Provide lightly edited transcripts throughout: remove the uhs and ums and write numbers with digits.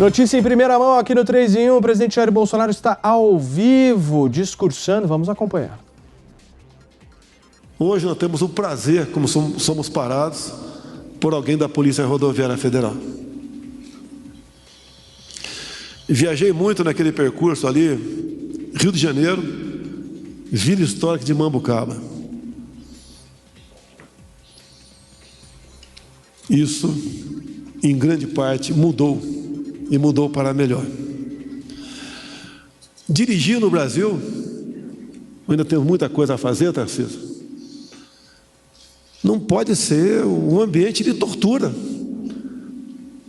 Notícia em primeira mão aqui no 3 em 1. O presidente Jair Bolsonaro está ao vivo discursando. Vamos acompanhar. Hoje nós temos o prazer, como somos parados, por alguém da Polícia Rodoviária Federal. Viajei muito naquele percurso ali, Rio de Janeiro, Vila Histórica de Mambucaba. Isso, em grande parte, mudou, e mudou para melhor. Dirigir no Brasil, ainda temos muita coisa a fazer, Tarcísio. Não pode ser um ambiente de tortura,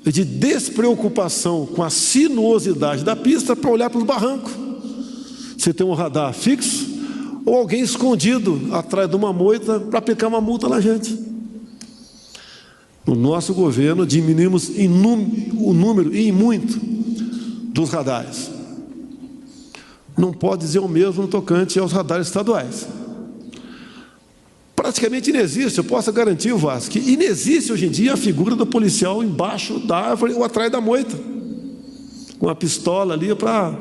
de despreocupação com a sinuosidade da pista para olhar para os barrancos. Você tem um radar fixo ou alguém escondido atrás de uma moita para aplicar uma multa na gente. No nosso governo, diminuímos o número, e muito, dos radares. Não pode dizer o mesmo no tocante aos radares estaduais. Praticamente inexiste, eu posso garantir, Vasco, que inexiste hoje em dia a figura do policial embaixo da árvore ou atrás da moita, com a pistola ali para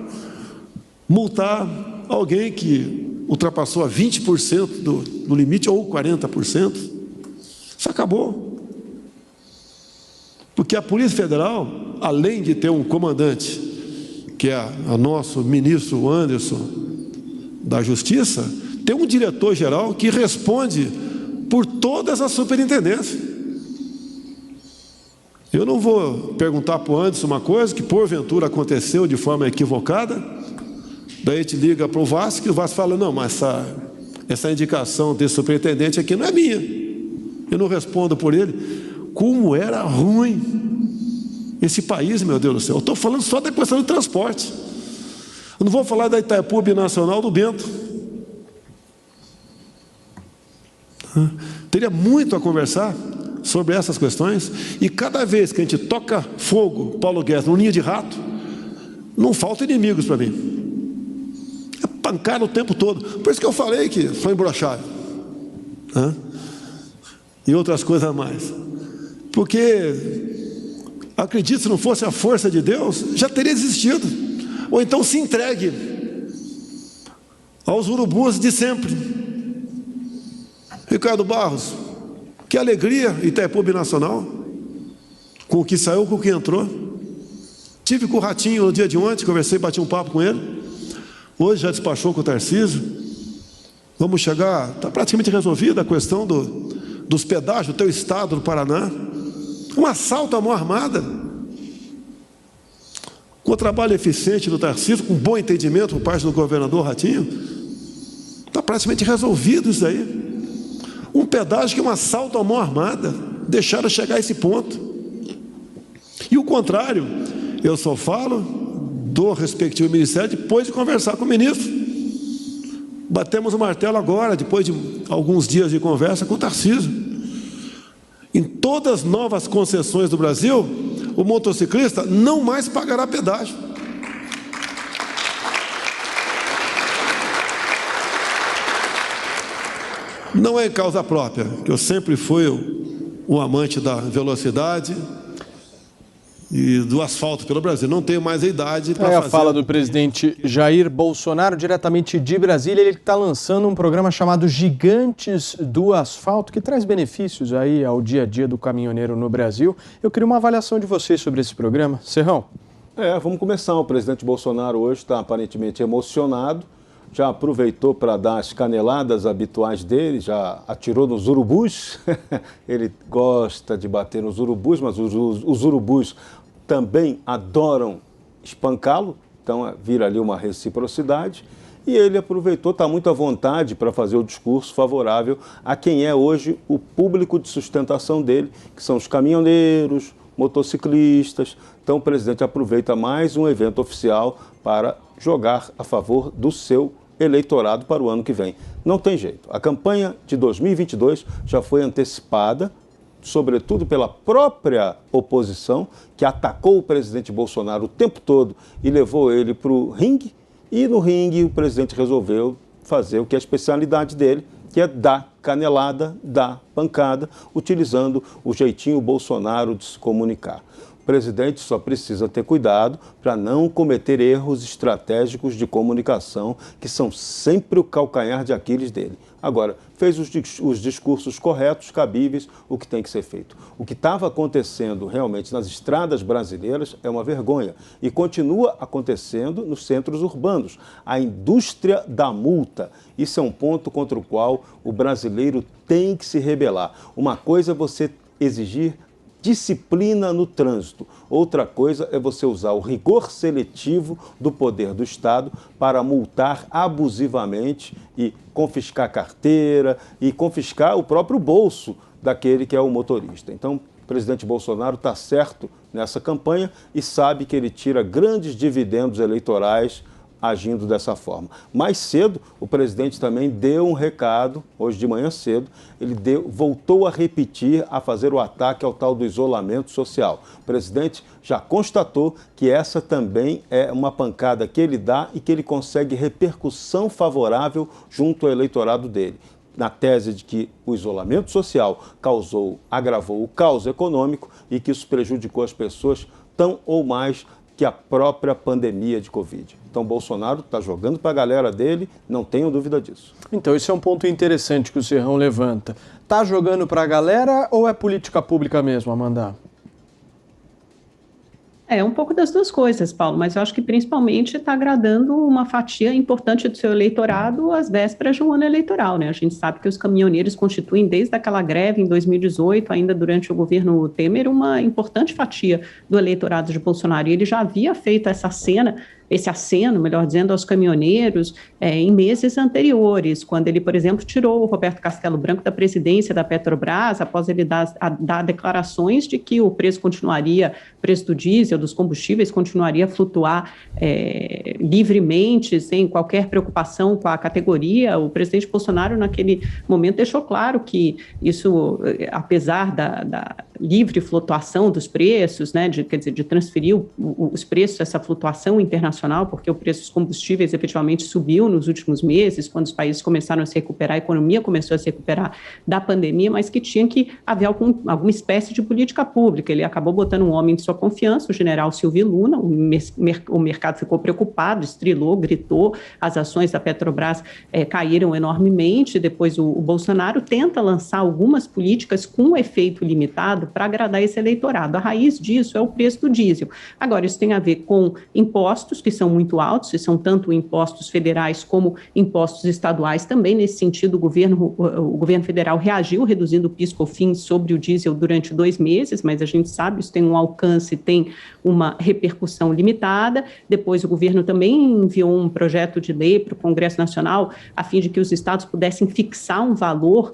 multar alguém que ultrapassou a 20% do limite ou 40%. Isso acabou. Porque a Polícia Federal, além de ter um comandante, que é o nosso ministro Anderson da Justiça, tem um diretor-geral que responde por todas as superintendências. Eu não vou perguntar para o Anderson uma coisa que porventura aconteceu de forma equivocada, daí a gente liga para o Vasco e o Vasco fala, não, mas essa indicação desse superintendente aqui não é minha. Eu não respondo por ele. Como era ruim esse país, meu Deus do céu. Eu estou falando só da questão do transporte. Eu não vou falar da Itaipu Binacional do Bento. Teria muito a conversar sobre essas questões. E cada vez que a gente toca fogo, Paulo Guedes, num ninho de rato, não faltam inimigos para mim. É pancada o tempo todo. Por isso que eu falei que sou embroxado. E outras coisas a mais. Porque, acredito, se não fosse a força de Deus, já teria desistido. Ou então se entregue aos urubus de sempre. Ricardo Barros, que alegria Itaipu Binacional, com o que saiu, com o que entrou. Tive com o Ratinho no dia de ontem, conversei, bati um papo com ele. Hoje já despachou com o Tarcísio. Vamos chegar, está praticamente resolvida a questão dos pedágios do teu estado, do Paraná. Um assalto à mão armada, com o trabalho eficiente do Tarcísio, com bom entendimento por parte do governador Ratinho, está praticamente resolvido isso aí. Um pedágio que é um assalto à mão armada, deixaram chegar a esse ponto. E o contrário, eu só falo do respectivo ministério depois de conversar com o ministro. Batemos o martelo agora, depois de alguns dias de conversa com o Tarcísio. Em todas as novas concessões do Brasil, o motociclista não mais pagará pedágio. Não é em causa própria, que eu sempre fui um amante da velocidade e do asfalto pelo Brasil. Não tenho mais a idade para fazer... a fala do presidente Jair Bolsonaro, diretamente de Brasília. Ele está lançando um programa chamado Gigantes do Asfalto, que traz benefícios aí ao dia a dia do caminhoneiro no Brasil. Eu queria uma avaliação de vocês sobre esse programa. Serrão? Vamos começar. O presidente Bolsonaro hoje está aparentemente emocionado. Já aproveitou para dar as caneladas habituais dele, já atirou nos urubus. Ele gosta de bater nos urubus, mas os urubus também adoram espancá-lo, então vira ali uma reciprocidade. E ele aproveitou, está muito à vontade para fazer o discurso favorável a quem é hoje o público de sustentação dele, que são os caminhoneiros, motociclistas. Então o presidente aproveita mais um evento oficial para jogar a favor do seu eleitorado para o ano que vem. Não tem jeito. A campanha de 2022 já foi antecipada, sobretudo pela própria oposição, que atacou o presidente Bolsonaro o tempo todo e levou ele para o ringue. E no ringue o presidente resolveu fazer o que é a especialidade dele, que é dar canelada, dar pancada, utilizando o jeitinho Bolsonaro de se comunicar. presidente só precisa ter cuidado para não cometer erros estratégicos de comunicação, que são sempre o calcanhar de Aquiles dele. Agora, fez os discursos corretos, cabíveis, o que tem que ser feito. O que estava acontecendo realmente nas estradas brasileiras é uma vergonha e continua acontecendo nos centros urbanos. A indústria da multa, isso é um ponto contra o qual o brasileiro tem que se rebelar. Uma coisa é você exigir disciplina no trânsito. Outra coisa é você usar o rigor seletivo do poder do Estado para multar abusivamente e confiscar carteira e confiscar o próprio bolso daquele que é o motorista. Então, o presidente Bolsonaro está certo nessa campanha e sabe que ele tira grandes dividendos eleitorais agindo dessa forma. Mais cedo, o presidente também deu um recado, hoje de manhã cedo, ele voltou a repetir, a fazer o ataque ao tal do isolamento social. O presidente já constatou que essa também é uma pancada que ele dá e que ele consegue repercussão favorável junto ao eleitorado dele, na tese de que o isolamento social agravou o caos econômico e que isso prejudicou as pessoas tão ou mais que a própria pandemia de Covid. Então, Bolsonaro está jogando para a galera dele, não tenho dúvida disso. Então, esse é um ponto interessante que o Serrão levanta. Está jogando para a galera ou é política pública mesmo, Amanda? É um pouco das duas coisas, Paulo, mas eu acho que principalmente está agradando uma fatia importante do seu eleitorado às vésperas de um ano eleitoral, né? A gente sabe que os caminhoneiros constituem, desde aquela greve em 2018, ainda durante o governo Temer, uma importante fatia do eleitorado de Bolsonaro. E ele já havia feito esse aceno, melhor dizendo, aos caminhoneiros em meses anteriores, quando ele, por exemplo, tirou o Roberto Castelo Branco da presidência da Petrobras, após ele dar declarações de que o preço do diesel, dos combustíveis, continuaria a flutuar livremente, sem qualquer preocupação com a categoria. O presidente Bolsonaro, naquele momento, deixou claro que isso, apesar da livre flutuação dos preços, né, de transferir os preços, essa flutuação internacional, porque o preço dos combustíveis efetivamente subiu nos últimos meses, quando os países começaram a se recuperar, a economia começou a se recuperar da pandemia, mas que tinha que haver alguma espécie de política pública. Ele acabou botando um homem de sua confiança, o general Silvio Luna. O mercado ficou preocupado, estrilou, gritou, as ações da Petrobras caíram enormemente. Depois o Bolsonaro tenta lançar algumas políticas com efeito limitado para agradar esse eleitorado. A raiz disso é o preço do diesel. Agora, isso tem a ver com impostos, que são muito altos, e são tanto impostos federais como impostos estaduais também. Nesse sentido, o governo federal reagiu, reduzindo o PIS/COFINS sobre o diesel durante 2 meses, mas a gente sabe, isso tem um alcance, tem uma repercussão limitada. Depois, o governo também enviou um projeto de lei para o Congresso Nacional, a fim de que os estados pudessem fixar um valor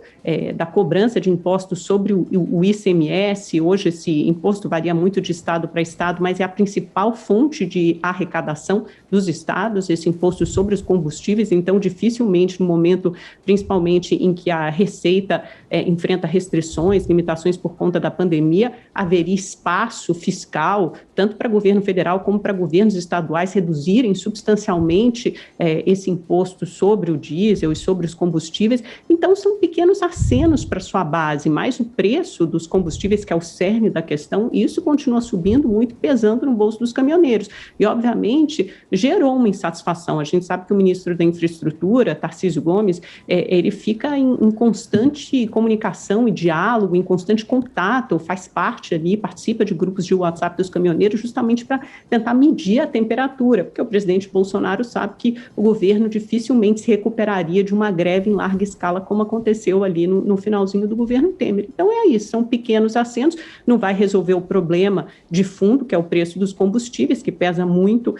da cobrança de impostos sobre o ICMS. Hoje, esse imposto varia muito de estado para estado, mas é a principal fonte de arrecadação dos estados, esse imposto sobre os combustíveis. Então, dificilmente, no momento, principalmente em que a Receita enfrenta restrições, limitações por conta da pandemia, haveria espaço fiscal, tanto para o governo federal como para governos estaduais, reduzirem substancialmente esse imposto sobre o diesel e sobre os combustíveis. Então, são pequenos acenos para sua base, mas o preço dos combustíveis, que é o cerne da questão, isso continua subindo muito, pesando no bolso dos caminhoneiros. E, obviamente, gerou uma insatisfação. A gente sabe que o ministro da Infraestrutura, Tarcísio Gomes, ele fica em constante comunicação e diálogo, em constante contato, faz parte ali, participa de grupos de WhatsApp dos caminhoneiros, justamente para tentar medir a temperatura, porque o presidente Bolsonaro sabe que o governo dificilmente se recuperaria de uma greve em larga escala, como aconteceu ali no finalzinho do governo Temer. Então é isso, são pequenos acentos, não vai resolver o problema de fundo, que é o preço dos combustíveis, que pesa muito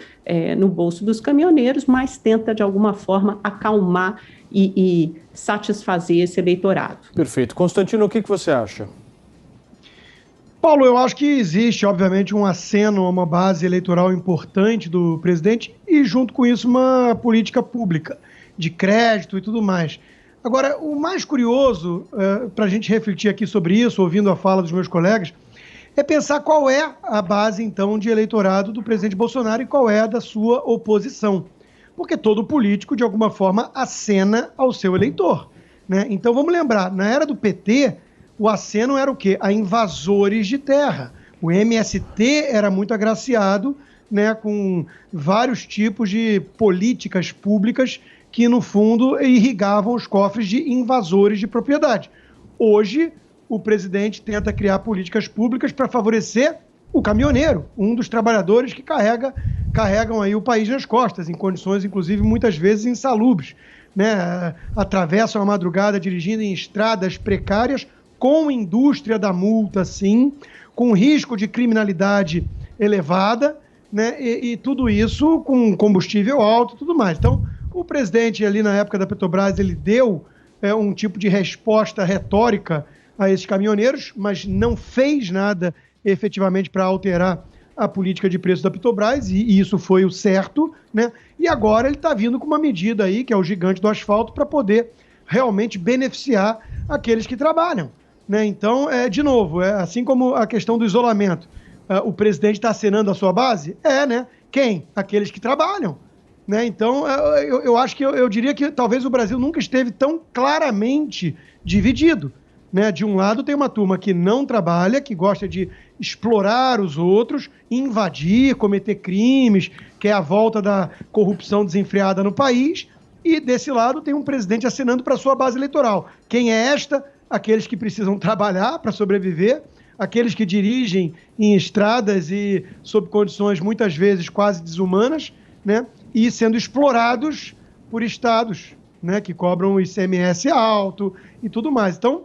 no bolso dos caminhoneiros, mas tenta de alguma forma acalmar e satisfazer esse eleitorado. Perfeito. Constantino, o que você acha? Paulo, eu acho que existe, obviamente, um aceno a uma base eleitoral importante do presidente e, junto com isso, uma política pública de crédito e tudo mais. Agora, o mais curioso, para a gente refletir aqui sobre isso, ouvindo a fala dos meus colegas, é pensar qual é a base, então, de eleitorado do presidente Bolsonaro e qual é a da sua oposição. Porque todo político, de alguma forma, acena ao seu eleitor, né? Então, vamos lembrar, na era do PT, o aceno era o quê? A invasores de terra. O MST era muito agraciado, né, com vários tipos de políticas públicas que, no fundo, irrigavam os cofres de invasores de propriedade. Hoje, o presidente tenta criar políticas públicas para favorecer o caminhoneiro, um dos trabalhadores que carregam aí o país nas costas, em condições, inclusive, muitas vezes insalubres, né? Atravessam a madrugada dirigindo em estradas precárias, com indústria da multa, sim, com risco de criminalidade elevada, né? E tudo isso com combustível alto e tudo mais. Então, o presidente ali na época da Petrobras, ele deu um tipo de resposta retórica a esses caminhoneiros, mas não fez nada efetivamente para alterar a política de preço da Petrobras, e isso foi o certo, né? E agora ele está vindo com uma medida aí, que é o gigante do asfalto, para poder realmente beneficiar aqueles que trabalham, né? Então, de novo, assim como a questão do isolamento, o presidente está acenando a sua base? Né? Quem? Aqueles que trabalham, né? Então, eu acho que eu diria que talvez o Brasil nunca esteve tão claramente dividido, né? De um lado tem uma turma que não trabalha, que gosta de explorar os outros, invadir, cometer crimes, que é a volta da corrupção desenfreada no país, e desse lado tem um presidente acenando para a sua base eleitoral. Quem é esta? Aqueles que precisam trabalhar para sobreviver, aqueles que dirigem em estradas e sob condições muitas vezes quase desumanas, né? E sendo explorados por estados, né? Que cobram o ICMS alto e tudo mais. Então,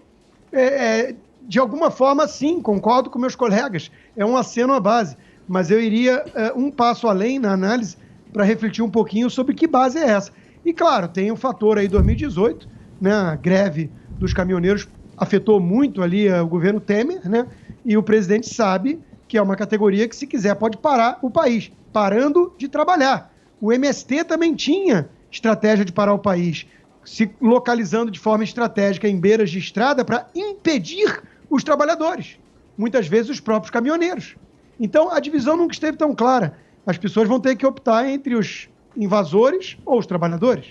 de alguma forma, sim, concordo com meus colegas, é um aceno à base, mas eu iria um passo além na análise para refletir um pouquinho sobre que base é essa. E, claro, tem um fator aí 2018, né? A greve dos caminhoneiros afetou muito ali o governo Temer, né? E o presidente sabe que é uma categoria que, se quiser, pode parar o país, parando de trabalhar. O MST também tinha estratégia de parar o país, se localizando de forma estratégica em beiras de estrada para impedir os trabalhadores, muitas vezes os próprios caminhoneiros. Então, a divisão nunca esteve tão clara. As pessoas vão ter que optar entre os invasores ou os trabalhadores.